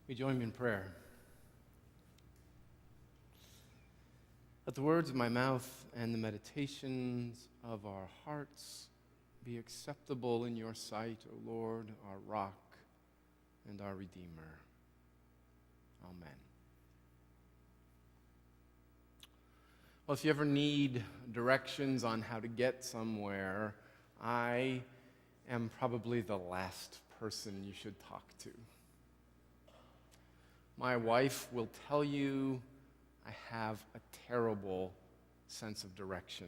We join me in prayer. Let the words of my mouth and the meditations of our hearts be acceptable in your sight, O Lord, our rock and our Redeemer. Amen. Well, if you ever need directions on how to get somewhere, I am probably the last person you should talk to. My wife will tell you I have a terrible sense of direction.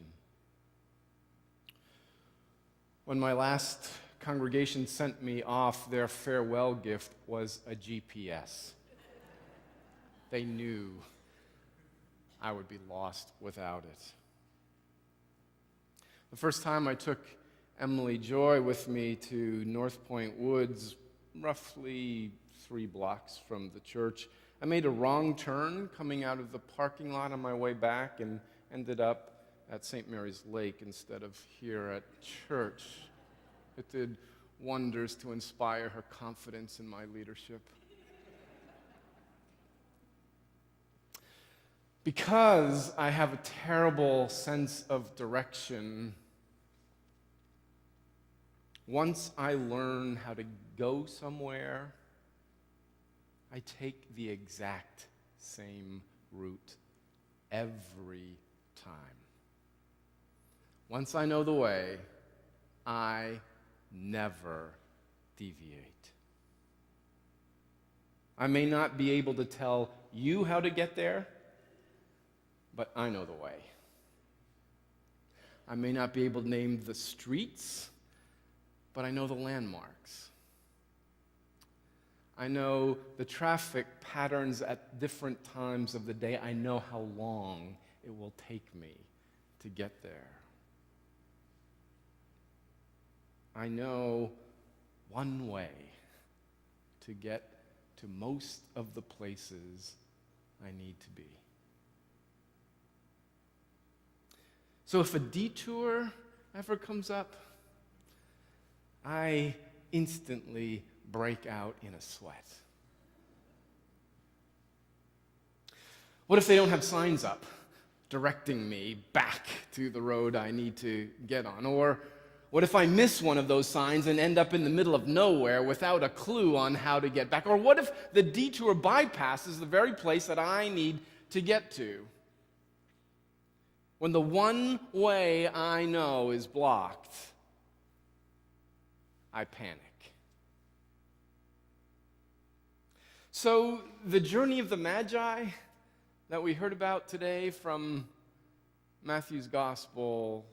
When my last congregation sent me off, their farewell gift was a GPS. They knew I would be lost without it. The first time I took Emily Joy with me to North Point Woods, roughly 3 blocks from the church, I made a wrong turn coming out of the parking lot on my way back and ended up at St. Mary's Lake instead of here at church. It did wonders to inspire her confidence in my leadership. Because I have a terrible sense of direction, once I learn how to go somewhere, I take the exact same route every time. Once I know the way, I never deviate. I may not be able to tell you how to get there, but I know the way. I may not be able to name the streets, but I know the landmarks. I know the traffic patterns at different times of the day. I know how long it will take me to get there. I know one way to get to most of the places I need to be. So if a detour ever comes up, I instantly break out in a sweat. What if they don't have signs up directing me back to the road I need to get on? Or what if I miss one of those signs and end up in the middle of nowhere without a clue on how to get back? Or what if the detour bypasses the very place that I need to get to? When the one way I know is blocked, I panic. So the journey of the magi that we heard about today from Matthew's gospel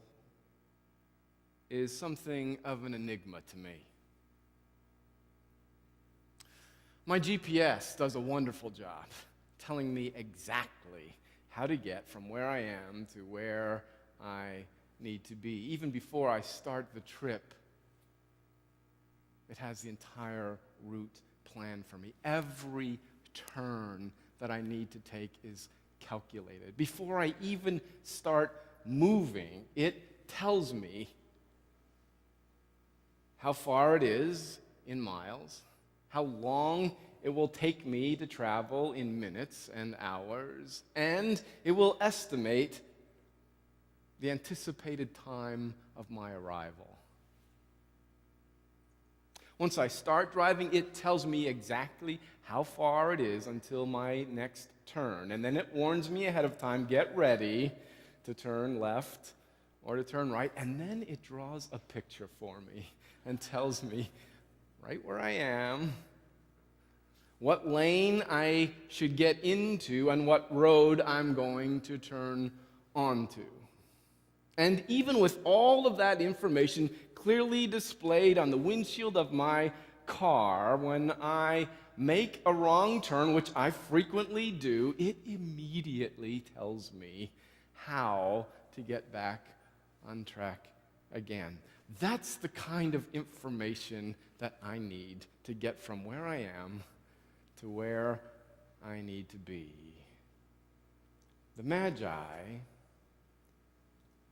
is something of an enigma to me. My GPS does a wonderful job telling me exactly how to get from where I am to where I need to be. Even before I start the trip, it has the entire route planned for me. Every turn that I need to take is calculated. Before I even start moving, it tells me how far it is in miles, how long it will take me to travel in minutes and hours, and it will estimate the anticipated time of my arrival. Once I start driving, it tells me exactly how far it is until my next turn. And then it warns me ahead of time, get ready to turn left or to turn right. And then it draws a picture for me and tells me right where I am, what lane I should get into, and what road I'm going to turn onto. And even with all of that information clearly displayed on the windshield of my car, when I make a wrong turn, which I frequently do, it immediately tells me how to get back on track again. That's the kind of information that I need to get from where I am to where I need to be. The Magi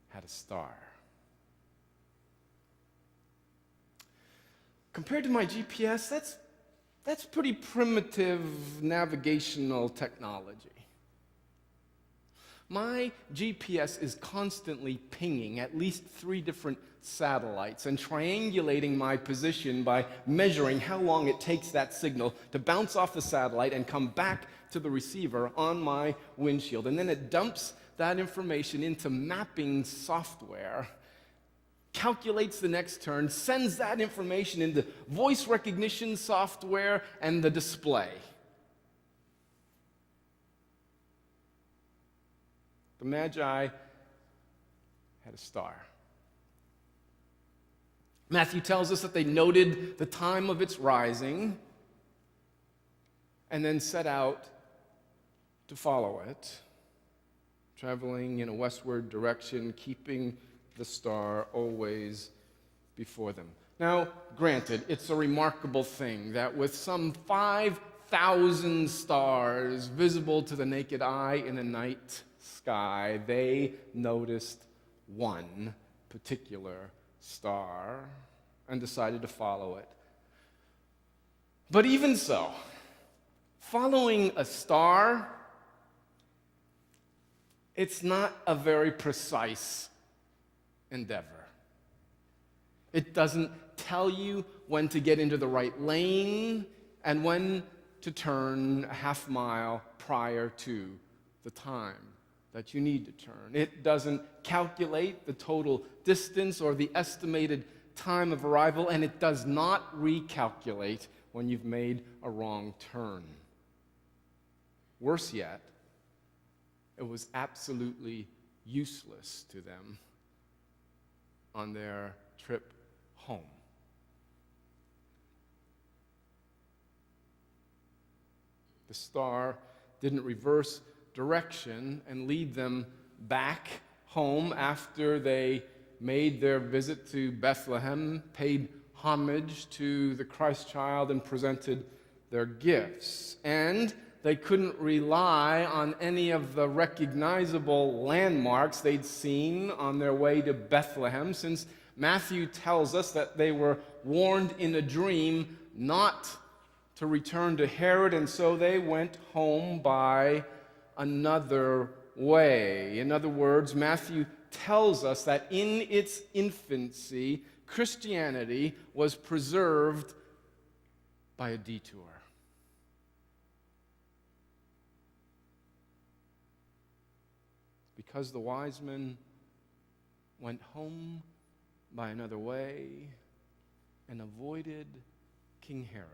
had a star. Compared to my GPS, That's pretty primitive navigational technology. My GPS is constantly pinging at least 3 different satellites and triangulating my position by measuring how long it takes that signal to bounce off the satellite and come back to the receiver on my windshield. And then it dumps that information into mapping software, calculates the next turn, sends that information into voice recognition software and the display. The Magi had a star. Matthew tells us that they noted the time of its rising and then set out to follow it, traveling in a westward direction, keeping the star always before them. Now, granted, it's a remarkable thing that with some 5,000 stars visible to the naked eye in the night sky, they noticed one particular star and decided to follow it. But even so, following a star, it's not a very precise endeavor. It doesn't tell you when to get into the right lane and when to turn a half mile prior to the time that you need to turn. It doesn't calculate the total distance or the estimated time of arrival, and it does not recalculate when you've made a wrong turn. Worse yet, it was absolutely useless to them on their trip home. The star didn't reverse direction and lead them back home after they made their visit to Bethlehem, paid homage to the Christ child, and presented their gifts. And they couldn't rely on any of the recognizable landmarks they'd seen on their way to Bethlehem, since Matthew tells us that they were warned in a dream not to return to Herod, and so they went home by another way. In other words, Matthew tells us that in its infancy, Christianity was preserved by a detour. Because the wise men went home by another way and avoided King Herod,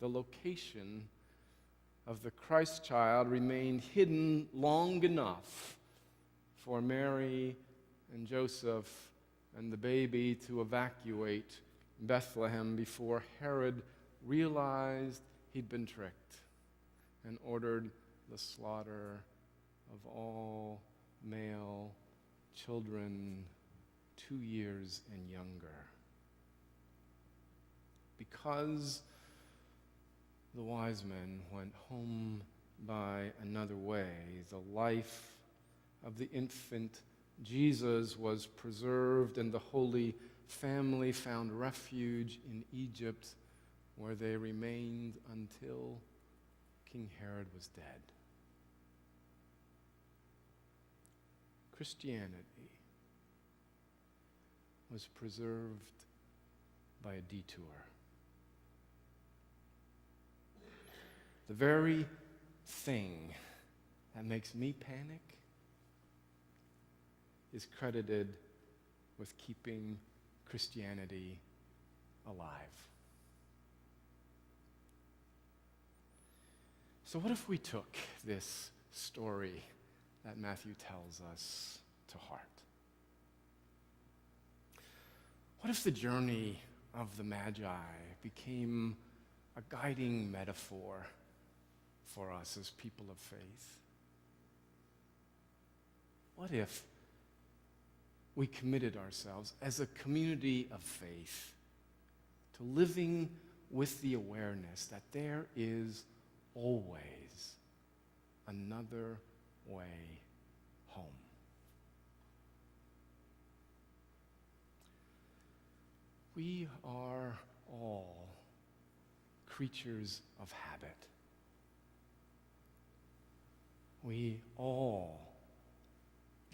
the location of the Christ child remained hidden long enough for Mary and Joseph and the baby to evacuate Bethlehem before Herod realized he'd been tricked and ordered the slaughter of all male children 2 years and younger. Because the wise men went home by another way, the life of the infant Jesus was preserved, and the Holy Family found refuge in Egypt, where they remained until King Herod was dead. Christianity was preserved by a detour. The very thing that makes me panic is credited with keeping Christianity alive. So what if we took this story that Matthew tells us to heart? What if the journey of the Magi became a guiding metaphor for us as people of faith? What if we committed ourselves as a community of faith to living with the awareness that there is always another way home? We are all creatures of habit. We all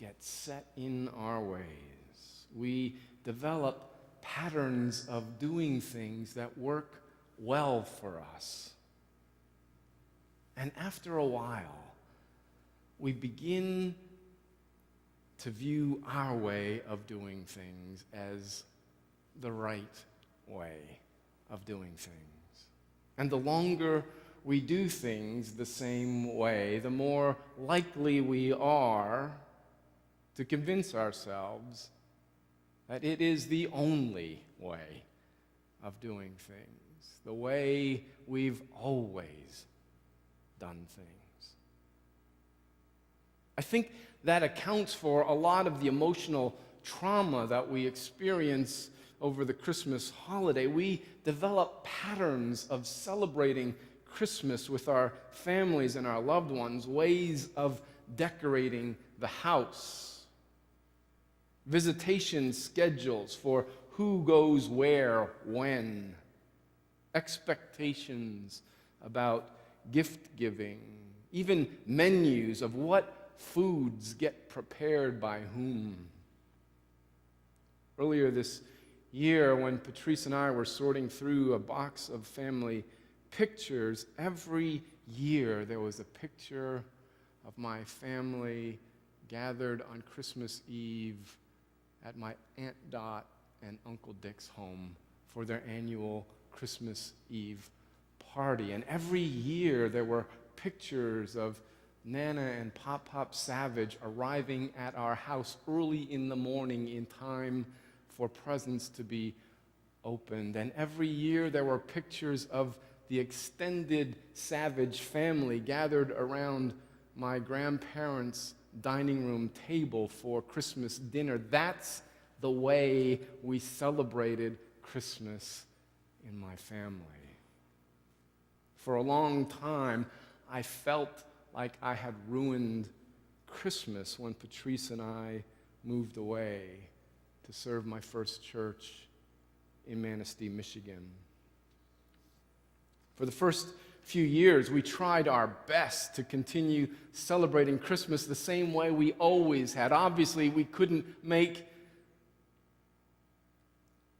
get set in our ways. We develop patterns of doing things that work well for us. And after a while, we begin to view our way of doing things as the right way of doing things. And the longer we do things the same way, the more likely we are to convince ourselves that it is the only way of doing things, the way we've always done things. I think that accounts for a lot of the emotional trauma that we experience over the Christmas holiday. We develop patterns of celebrating Christmas with our families and our loved ones, ways of decorating the house, visitation schedules for who goes where, when, expectations about gift giving, even menus of what foods get prepared by whom. Earlier this year, when Patrice and I were sorting through a box of family pictures, every year there was a picture of my family gathered on Christmas Eve at my Aunt Dot and Uncle Dick's home for their annual Christmas Eve party. And every year there were pictures of Nana and Pop Savage arriving at our house early in the morning in time for presents to be opened. And every year there were pictures of the extended Savage family gathered around my grandparents' dining room table for Christmas dinner. That's the way we celebrated Christmas in my family. For a long time, I felt like I had ruined Christmas when Patrice and I moved away to serve my first church in Manistee, Michigan. For the first few years, we tried our best to continue celebrating Christmas the same way we always had. Obviously, we couldn't make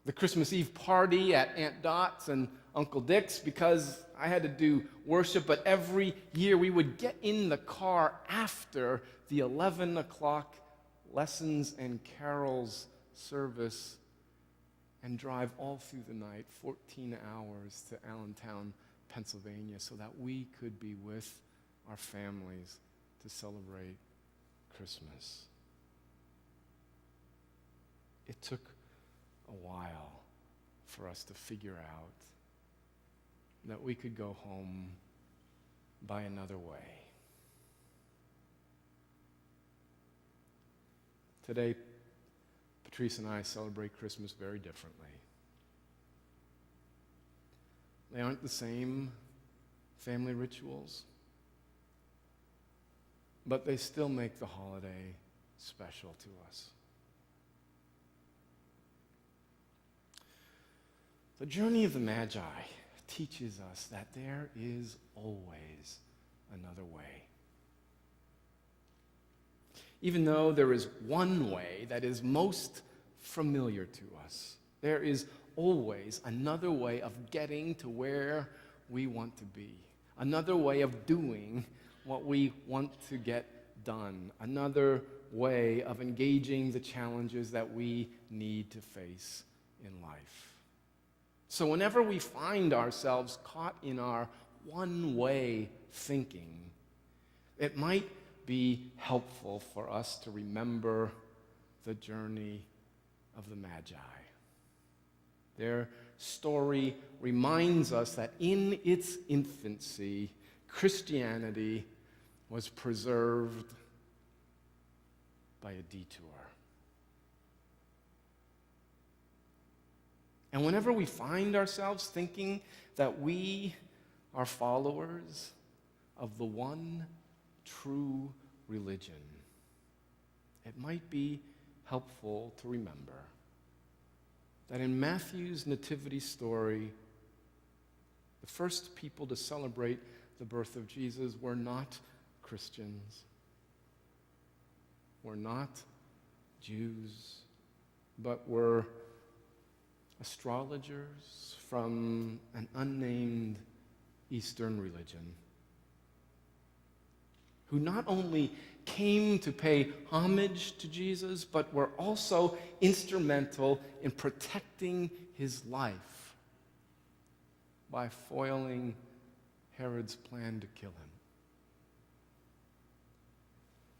the Christmas Eve party at Aunt Dot's and Uncle Dick's because I had to do worship, but every year we would get in the car after the 11 o'clock lessons and carols service and drive all through the night, 14 hours to Allentown, Pennsylvania, so that we could be with our families to celebrate Christmas. It took a while for us to figure out that we could go home by another way. Today, Patrice and I celebrate Christmas very differently. They aren't the same family rituals, but they still make the holiday special to us. The journey of the Magi teaches us that there is always another way. Even though there is one way that is most familiar to us, there is always another way of getting to where we want to be, another way of doing what we want to get done, another way of engaging the challenges that we need to face in life. So whenever we find ourselves caught in our one-way thinking, it might be helpful for us to remember the journey of the Magi. Their story reminds us that in its infancy, Christianity was preserved by a detour. And whenever we find ourselves thinking that we are followers of the one true religion, it might be helpful to remember that in Matthew's nativity story, The first people to celebrate the birth of Jesus were not Christians, were not Jews, but were astrologers from an unnamed Eastern religion, who not only came to pay homage to Jesus, but were also instrumental in protecting his life by foiling Herod's plan to kill him.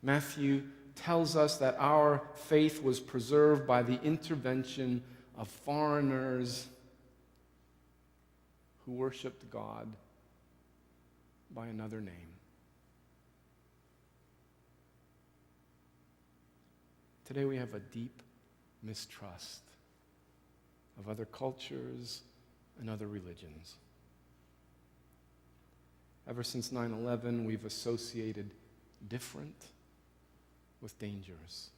Matthew tells us that our faith was preserved by the intervention of foreigners who worshiped God by another name. Today we have a deep mistrust of other cultures and other religions. Ever since 9/11, we've associated different with dangerous.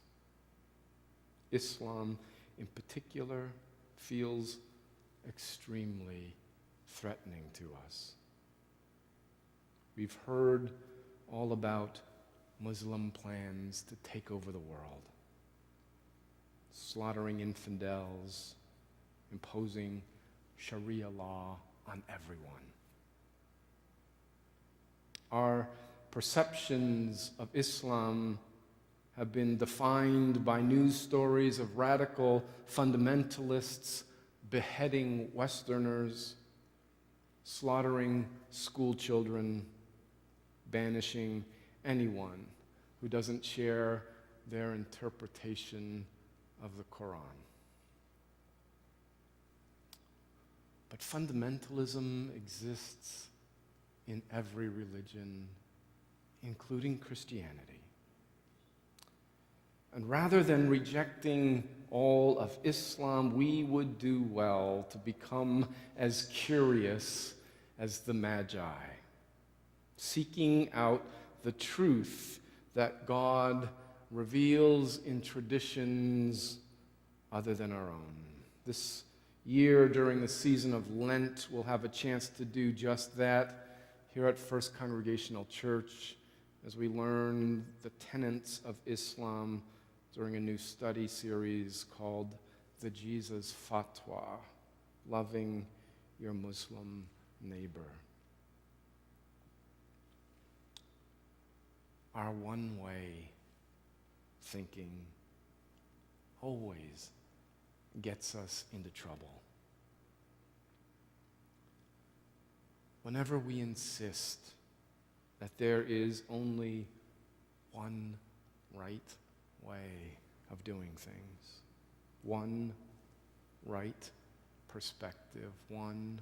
Islam, in particular, feels extremely threatening to us. We've heard all about Muslim plans to take over the world, slaughtering infidels, imposing Sharia law on everyone. Our perceptions of Islam have been defined by news stories of radical fundamentalists beheading Westerners, slaughtering school children, banishing anyone who doesn't share their interpretation of the Quran. But fundamentalism exists in every religion, including Christianity. And rather than rejecting all of Islam, we would do well to become as curious as the magi, seeking out the truth that God reveals in traditions other than our own. This year, during the season of Lent, we'll have a chance to do just that here at First Congregational Church as we learn the tenets of Islam during a new study series called The Jesus Fatwa, Loving Your Muslim Neighbor. Our one-way thinking always gets us into trouble. Whenever we insist that there is only one right way of doing things, one right perspective, one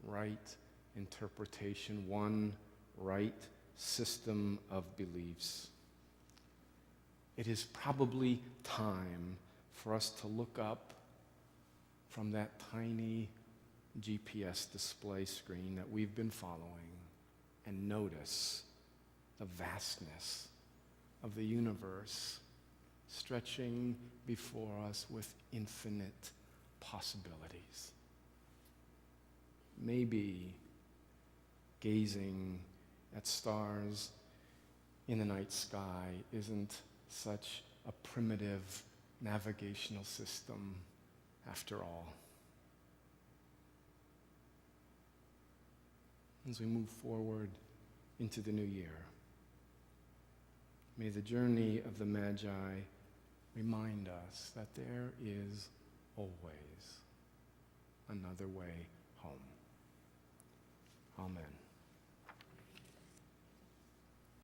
right interpretation, one right system of beliefs, it is probably time for us to look up from that tiny GPS display screen that we've been following and notice the vastness of the universe stretching before us with infinite possibilities. Maybe gazing at stars in the night sky isn't such a primitive navigational system after all. As we move forward into the new year, may the journey of the Magi remind us that there is always another way home. Amen.